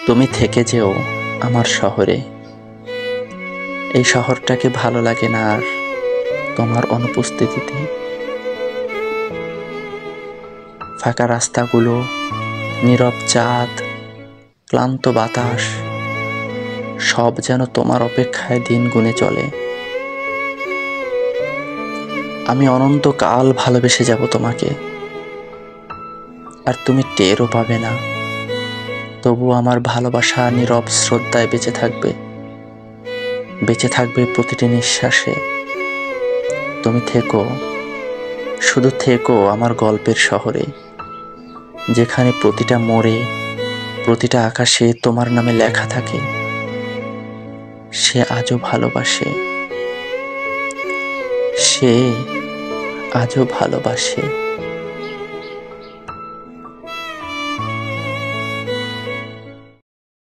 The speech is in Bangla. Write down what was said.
তুমি থেকে যেও আমার শহরে। এই শহরটাকে ভালো লাগে না আর তোমার অনুপস্থিতিতে। ফাঁকা রাস্তাগুলো, নীরব চাঁদ, ক্লান্ত বাতাস, সব যেন তোমার অপেক্ষায় দিন গুনে চলে। আমি অনন্তকাল ভালোবেসে যাব তোমাকে, আর তুমি টেরও পাবে না। তবু আমার ভালোবাসা নীরব শ্রদ্ধায় বেঁচে থাকবে, বেঁচে থাকবে প্রতিটি নিঃশ্বাসে। তুমি থেকো, শুধু থেকো আমার গল্পের শহরে, যেখানে প্রতিটা মোড়ে, প্রতিটা আকাশে তোমার নামে লেখা থাকে, সে আজও ভালোবাসে, সে আজও ভালোবাসে।